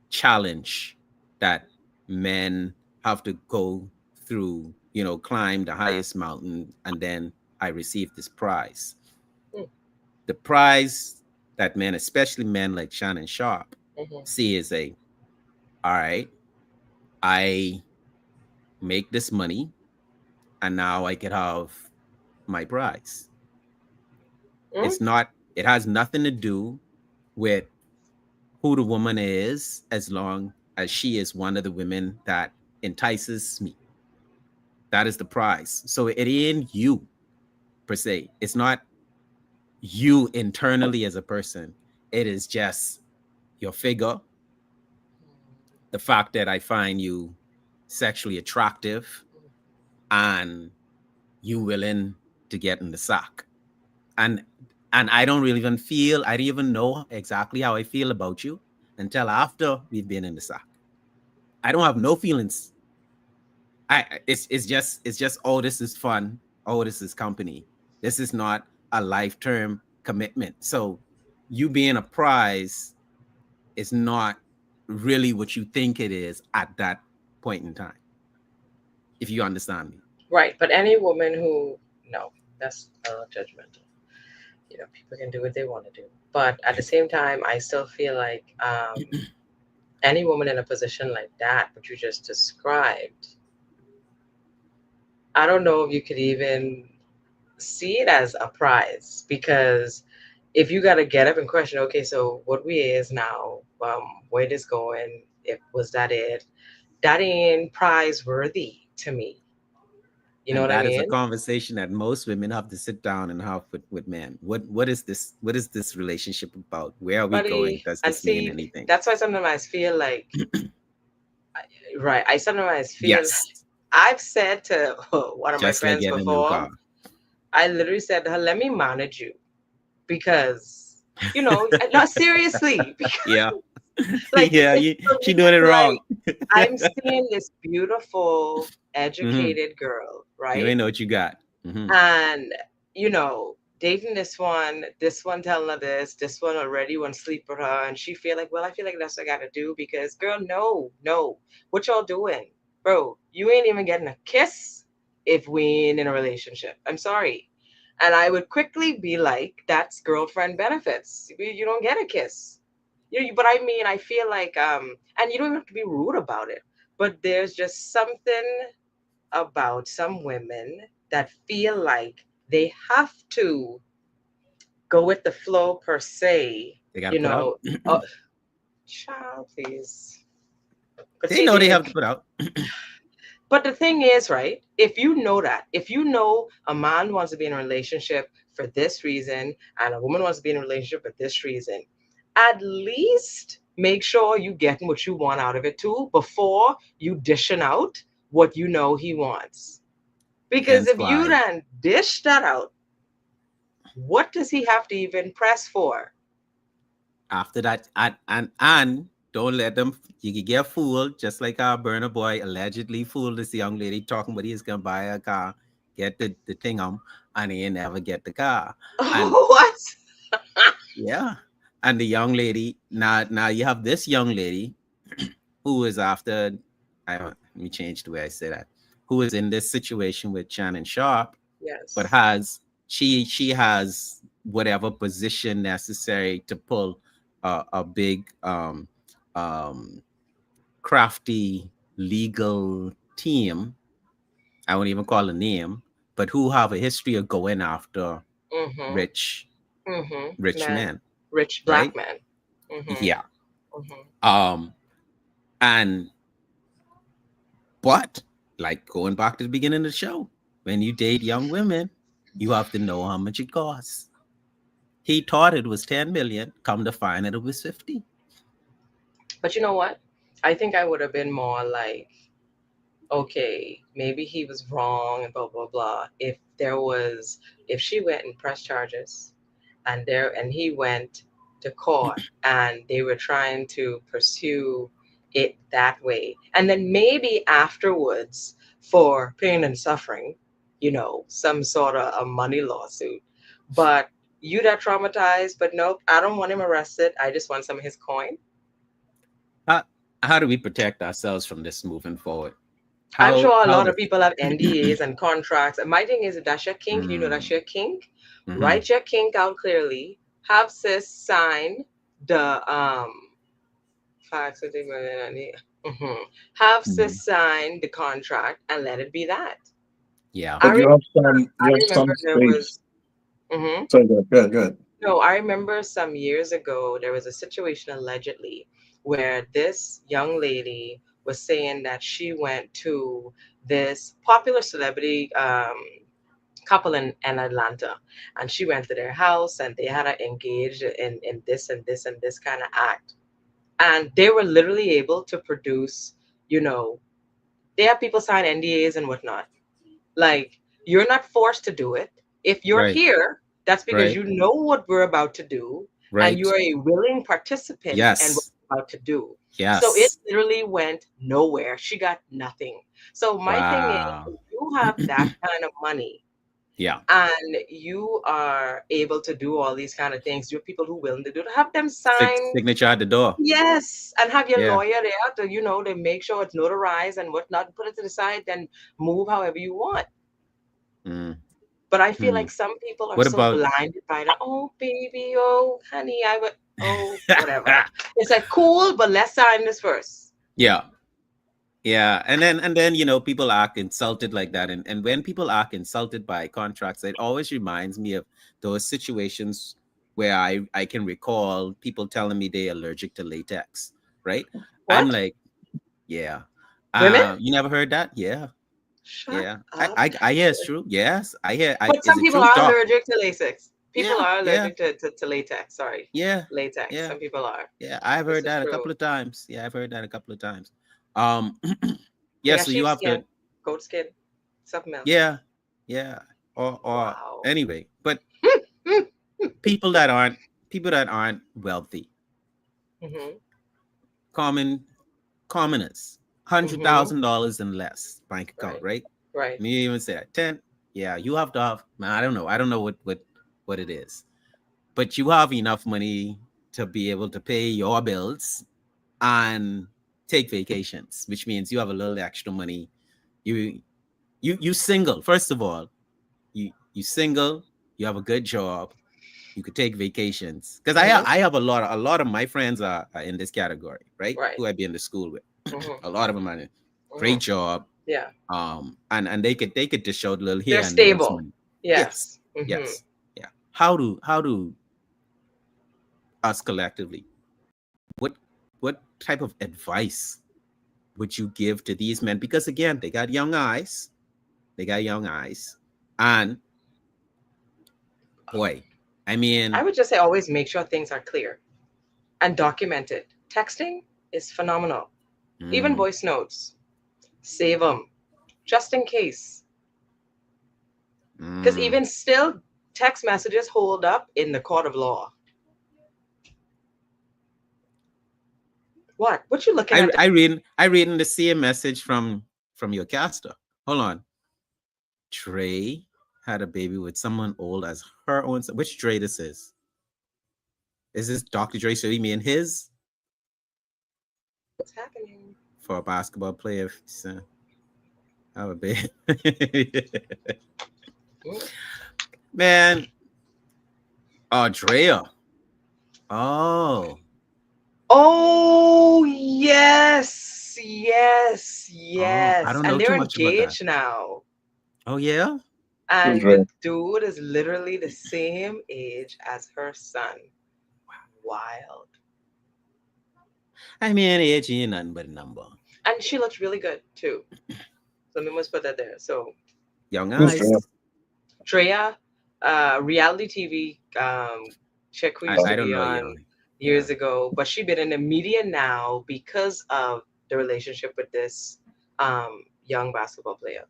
challenge that men have to go through, climb the highest mountain, and then I receive this prize. The prize that men, especially men like Shannon Sharpe, Hmm. see is all right, I make this money and now I can have my prize. Mm. It has nothing to do with who the woman is, as long as she is one of the women that entices me. That is the prize. So it ain't you per se. It's not you internally as a person. It is just your figure, the fact that I find you sexually attractive, and you willing to get in the sack. And I don't really even feel, I don't even know exactly how I feel about you until after we've been in the sack. I don't have no feelings. It's just, oh, this is fun. Oh, this is company. This is not a life term commitment. So you being a prize is not really what you think it is at that point in time, if you understand me. Right, but any woman who, no, that's judgmental. People can do what they want to do. But at the same time, I still feel like any woman in a position like that, what you just described, I don't know if you could even see it as a prize, because if you got to get up and question, okay, so what we is now, where it is going, if was that it, that ain't prize worthy to me. You know And what I that is a mean? conversation that most women have to sit down and have with men. What is this relationship about? Where are we going? Buddy, Does and this mean see, anything? that's why sometimes I feel like, right, I sometimes feel, Yes. I've said to one of my Just like friends getting a new before, car. I literally said to her, let me manage you, because, not seriously, because Yeah. like Yeah, for she me, doing it it's wrong. like I'm seeing this beautiful, Hmm. educated girl, You right? ain't know what you got. Hmm. And dating this one telling her this one already want to sleep with her, and she feel like, well, I feel like that's what I gotta do, because girl, no, no, what y'all doing, bro? You ain't even getting a kiss if we ain't in a relationship. I'm sorry. And I would quickly be like, that's girlfriend benefits. You don't get a kiss. But I mean, I feel like, and you don't even have to be rude about it. But there's just something about some women that feel like they have to go with the flow per se, They got to you put out. know. Oh, child, please. But They see, know they have to put out. but the thing is, right? If you know that, if you know a man wants to be in a relationship for this reason, and a woman wants to be in a relationship for this reason, at least make sure you getting what you want out of it too before you dishing out what you know he wants. Because Hence if you why, then dish that out, what does he have to even press for? after that, and don't let them, you can get fooled, just like our burner boy allegedly fooled this young lady talking about he's gonna buy a car, get the thing and he ain't never get the car. And What? yeah, And the young lady, now you have this young lady who is after, I don't, let me change the way I say that, who is in this situation with Shannon Sharpe, but Yes. she has whatever position necessary to pull a big um crafty legal team. I won't even call a name, but who have a history of going after Mm-hmm. rich Mm-hmm. rich Man. men, Rich black right? man. Mm-hmm. Yeah. Mm-hmm. Um and but like going back to the beginning of the show, when you date young women, you have to know how much it costs. He thought it was 10 million, come to find it was 50. But you know what? I think I would have been more like, okay, maybe he was wrong and blah blah blah. If she went and pressed charges and he went to court and they were trying to pursue it that way, and then maybe afterwards for pain and suffering, some sort of a money lawsuit. But you that traumatized, but nope, I don't want him arrested. I just want some of his coin. How, how do we protect ourselves from this moving forward? I'm sure a How lot the of people have NDAs and contracts. And my thing is, if that's your kink, and you know mm, that's your kink, mhm, write your kink out clearly. Have sis sign the facts. Mm-hmm. Have mhm. sis sign the contract and let it be that. Yeah. I But remember. you I have remember some there space. was. Mhm. So good, good, good. No, I remember some years ago there was a situation allegedly where this young lady was saying that she went to this popular celebrity couple in Atlanta, and she went to their house and they had her engaged in this and this and this kind of act, and they were literally able to produce, you know, they have people sign NDAs and whatnot. Like, you're not forced to do it. If you're Right. here, that's because Right. you know what we're about to do and Right. you're a willing participant in what Yes. we're about to do. So it Yes. literally went nowhere. She got nothing. So my thing is, Wow. if you have that kind of money Yeah. and you are able to do all these kind of things, you're people who willing to do it, have them sign. Signature at the door. Yes, and have your Yeah. lawyer there to, to make sure it's notarized and whatnot, put it to the side, then move however you want. Mm, But I feel mm. like some people are What so about blinded by the, oh baby, oh honey, I would, oh whatever. It's like cool, but let's sign this first. yeah. Yeah, and then people act insulted like that, and when people act insulted by contracts, it always reminds me of those situations where I can recall people telling me they're allergic to latex, right? I'm What? like, yeah. Women? You never heard that? Yeah, Shut yeah. up. I hear it's true. Yes, I hear. I But is some it people true? are Talk. allergic to latex. People Yeah, are yeah, allergic to latex. Sorry. yeah, Latex. yeah, Some people are. yeah. I've This heard is that a true. couple of times. Yeah, I've heard that a couple of times. Um, They yeah. got So you sheep have to. skin, goat skin, something else. Yeah, yeah. Or Wow. anyway, but people that aren't wealthy, Mm-hmm. common commoners, hundred Mm-hmm. thousand dollars and less bank account, Right. right? Right. Me even say that 10. Yeah, you have to have. Man, I don't know. I don't know what it is, but you have enough money to be able to pay your bills and take vacations, which means you have a little extra money. You you single. First of all, you single. You have a good job. You could take vacations because Mm-hmm. I have a lot of my friends are in this category, right? Right. Who I've been to school with. Mm-hmm. A lot of them are in Mm-hmm. great job. Yeah. And they could dish out a little They're here and there stable. money. Yes, Yes. Mm-hmm. yes, yeah. How do us collectively, what what type of advice would you give to these men? Because again, they got young eyes, and boy, I I mean, would just say always make sure things are clear and documented. Texting is phenomenal. Even mm, voice notes, save them just in case. Because mm. even still, text messages hold up in the court of law. What? What you looking at? I reading the same message from your caster. Hold on. Trey had a baby with someone old as her own. Which Trey this is? Is this Dr. Dre? So he mean his What's happening? for a basketball player? 50 Cent. Have a big Mm. man. Oh, Drea. Oh, Oh yes, yes, oh, I yes. don't And know they're too much about that. engaged now. Oh yeah. And Right. the dude is literally the same age as her son. Wild. I mean, age ain't nothing but a number. And she looks really good too. So we must put that there. So Young Who's Drea? eyes. Treya, reality TV chick who used to I don't be know on young. Yeah, years ago, but she been in the media now because of the relationship with this young basketball player.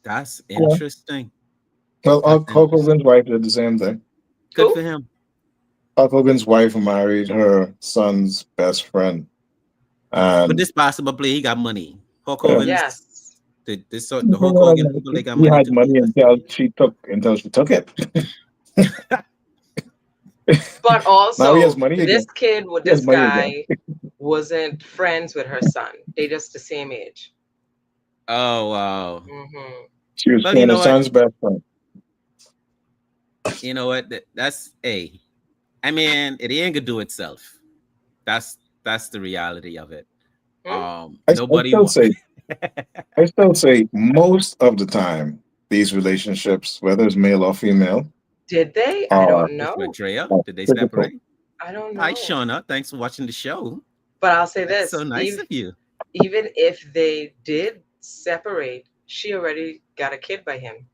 that's Yeah. interesting. Well, That's Hulk interesting. Hogan's wife did the same thing. Good for Who? him. Hulk Hogan's wife married her son's best friend, But and this basketball player, he got money. Hulk yeah, Hogan's Yes. the Hulk Hogan people, they got he money had too. money until she took it. But Now he has also, money this again. kid with He has this money again. guy wasn't friends with her son. They just the same age. Oh wow. Hmm. She was Well, you paying her know what? son's best friend. You know what? That's a. I mean, it ain't gonna do itself. That's the reality of it. Hmm? I, I Nobody still want. say, I still say, most of the time, these relationships, whether it's male or female, Did they? I are, don't With know. Drea, are did they physical. separate? I don't Hi, know. Shauna. Thanks for watching the show. But I'll say That's so this: nice of you. even if they did separate, she already got a kid by him.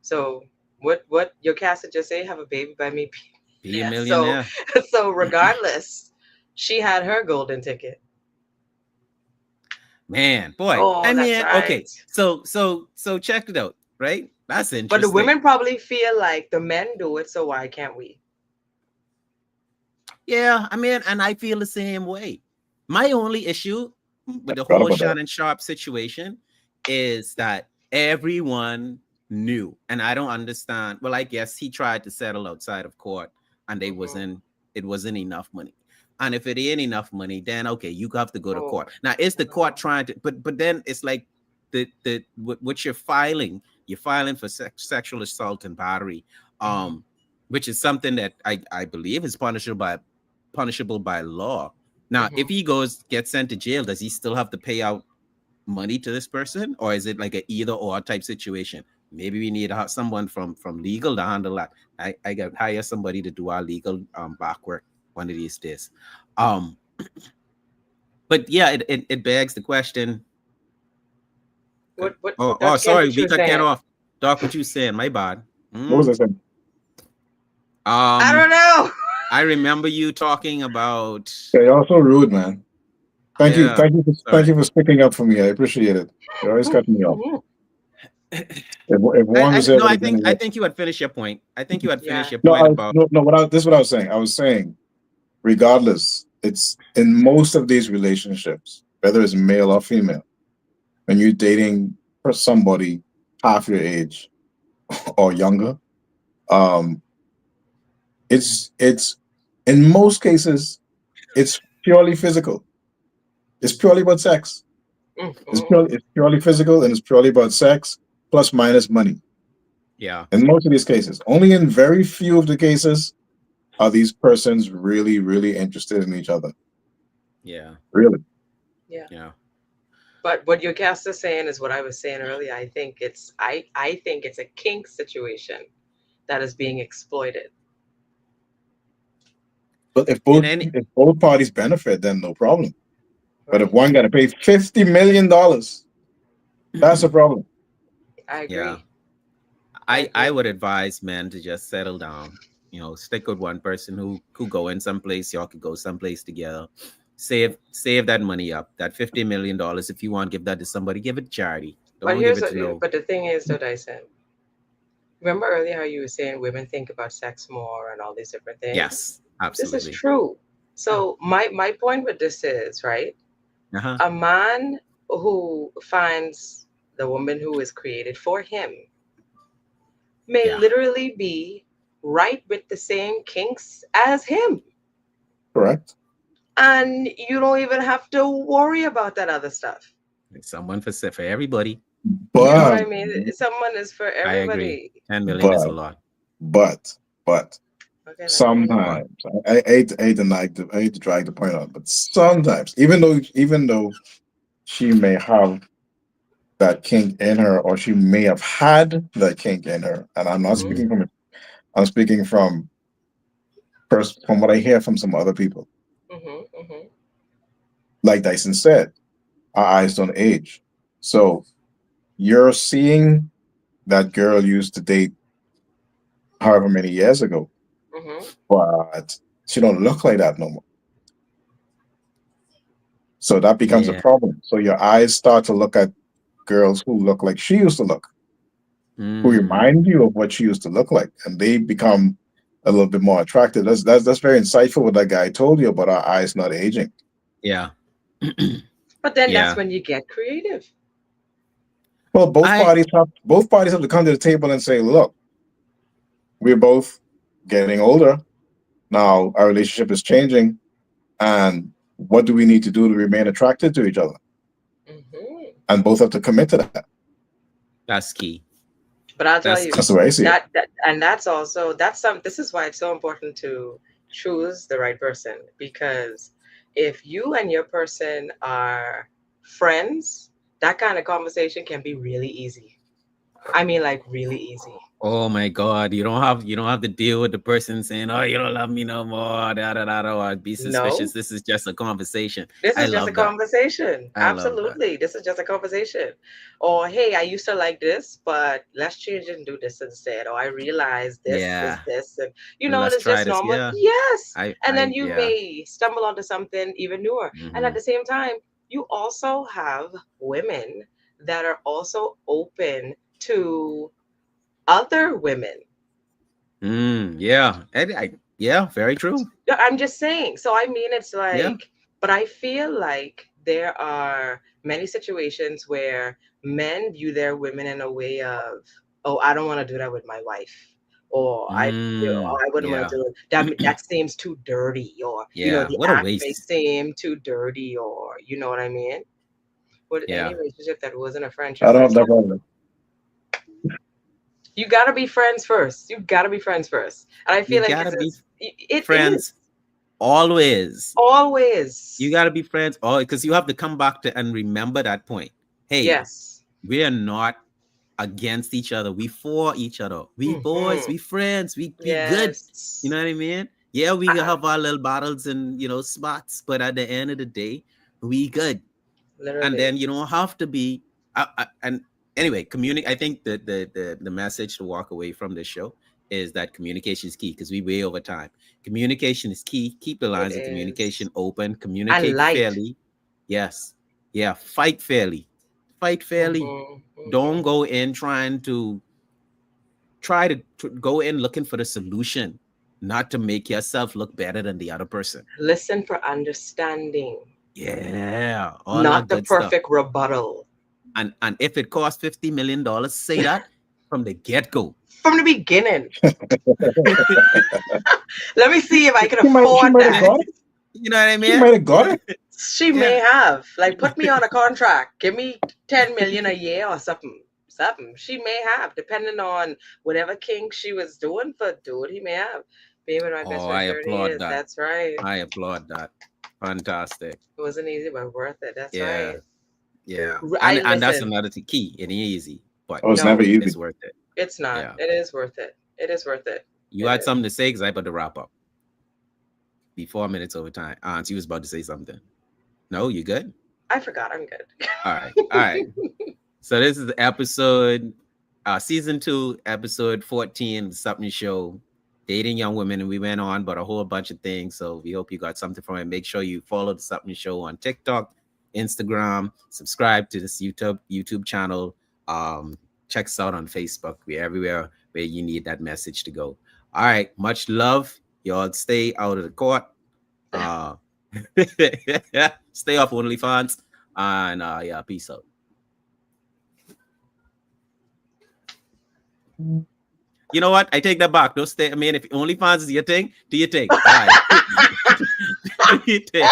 So what your cast just say have a baby by me? Be a So millionaire. so regardless, she had her golden ticket. Man, boy. I Oh, that's mean, right. okay. So check it out, right? That's But the interesting. women probably feel like the men do it, so why can't we? Yeah, I mean, and I feel the same way. My only issue with the Forgot whole about that. Shannon Sharpe situation is that everyone knew, and I don't understand. Well, I guess he tried to settle outside of court, and they Hmm. wasn't. It wasn't enough money. And if it ain't enough money, then okay, you have to go to Oh, court. Now, is the court no. trying to? But then it's like what you're filing. You're filing for sexual assault and battery, Mhm. which is something that I believe is punishable by law. Now, if Mhm. he gets sent to jail, does he still have to pay out money to this person, or is it like a either or type situation? Maybe we need someone from legal to handle that. I got hire somebody to do our legal back work one of these days. Um, but yeah, it begs the question. What Oh, Dr. Ken, sorry, what you we were got cut saying? off. Doc, what you saying? My bad. What was I saying? I don't Um, know. I remember you talking about. Yeah, you're also rude, man. Thank you, Yeah, thank sorry. you for sticking up for me. I appreciate it. You're always cutting me off. If one was No, able to get I it, think you had finished your point. I think you had finished Yeah. your no, point about. no. This is what I was saying. I was saying, regardless, it's in most of these relationships, whether it's male or female, when you're dating for somebody half your age or younger, um, it's in most cases it's purely physical. It's purely about sex. Mhm. It's purely physical, and it's purely about sex plus minus money. Yeah, In most of these cases, only in very few of the cases are these persons really, really interested in each other. yeah, Really. Yeah. yeah. But what your cast is saying is what I was saying earlier. I think it's a kink situation that is being exploited. But And then if both parties benefit, then no problem. But if Right. one got to pay $50 million, that's a problem. I yeah, agree. I I agree. would advise men to just settle down. Stick with one person who go in someplace. Y'all could go someplace together. Save that money up. That $50 million. If you want, give that to somebody. Give it to charity. But Don't give here's it what, to no. but the thing is that I said, remember earlier how you were saying women think about sex more and all these different things? Yes, This is absolutely. true. Yeah. So my point with this is, right? Uh huh. A man who finds the woman who is created for him may Yeah. literally be right with the same kinks as him. Correct. And you don't even have to worry about that other stuff. Like someone for everybody. You know what But I mean? Someone is for I agree. everybody. 10 million is a but lot. but Okay, then. But sometimes I hate to drag the point out, but sometimes even though she may have that kink in her, or she may have had that kink in her, and I'm not Mm-hmm, speaking from it. I'm speaking from what I hear from some other people. mm-hmm, mm-hmm. Like Dyson said, our eyes don't age. So you're seeing that girl used to date however many years ago, Mm-hmm. but she don't look like that no more. So that becomes a yeah. problem. So your eyes start to look at girls who look like she used to look, who Mm, remind you of what she used to look like, and they become a little bit more attractive. That's very insightful what that guy told you about our eyes not aging. yeah. But then that's Yeah. when you get creative. Well, I both parties have to come to the table and say, look, we're both getting older. Now our relationship is changing, and what do we need to do to remain attracted to each other? Mm-hmm. And both have to commit to that. that's key. But I'll tell That's you That's key. the way I see it. that and that's also that's some this is why it's so important to choose the right person, because if you and your person are friends, that kind of conversation can be really easy. I mean, like really easy. Oh my God, you don't have to deal with the person saying, "Oh, you don't love me no more." Da da da da. Or be No, suspicious. This is just a conversation. this I is just a love that. conversation. I love that. Absolutely. This is just a conversation. Or, hey, I used to like this, but let's change it and do this instead. Or I realized this is Yeah. this. And, and Let's it's try just this. normal. Yeah. Yes. And then you Yeah. may stumble onto something even newer. And at Hmm. the same time, you also have women that are also open to other women. Yeah. Yeah. Very true. Yeah, I'm just saying. So I mean, it's Yeah. like, but I feel like there are many situations where men view their women in a way of, oh, I don't want to do that with my wife, or I wouldn't want Yeah. to do it. That seems too dirty, or Yeah. the What a act may waste. seem too dirty, or you know what I mean. With any Yeah. relationship that wasn't a I friendship, don't I have that said problem. you gotta be friends first. You gotta be friends first, and I You feel like gotta this be is it is friends always. You always gotta be friends all because you have to come back to and remember that point. Hey, yes. we are not against each other. We for each other. We boys, Hmm. we friends, we good. You Yes. know what I mean? Yeah, we I, have our little battles and spots, but at the end of the day, we good. And literally. then you don't have to be and anyway, communicate. I think the message to walk away from this show is that communication is key because we way over time. Communication is key. Keep the It lines of is. communication open. And Communicate light. fairly. Yes. Yeah. Fight fairly. Fight fairly. Hmm. Don't Hmm. go in trying to go in looking for the solution, not to make yourself look better than the other person. Listen for understanding, Yeah, all that not the good stuff. perfect rebuttal. And if it costs $50 million, say that from the get go. From the beginning. Let me see if I can She afford might have that. got it. You know what I She mean? might have got it. She may Yeah. have. Like, put me on a contract. Give me 10 million a year or something. Something. She may have, depending on whatever kink she was doing for dude, he may have. Being with my best Oh, friend I 30 applaud years. that. That's right. I applaud that. Fantastic. It wasn't easy, but worth it. That's Yeah. right. Yeah. I And that's listen. another key. It ain't easy, but Oh, it's never No, easy. it's worth it. it's not. Yeah. It is worth it. It is worth it. You It had is. something to say because I about to wrap up. Be 4 minutes over time. Aunt, you was about to say something. No, you good? I forgot. I'm good. All right. All right. So this is the episode, season 2, episode 14, the Sup'm Show, dating young women, and we went on but a whole bunch of things. So we hope you got something from it. Make sure you follow the Sup'm Show on TikTok, Instagram, subscribe to this YouTube channel. Check us out on Facebook. We're everywhere where you need that message to go. All right, much love. Y'all stay out of the court. Uh, stay off OnlyFans, and yeah, peace out. You know what? I take that back. Don't stay. I mean, if OnlyFans is your thing, do your thing. All right. Do your thing.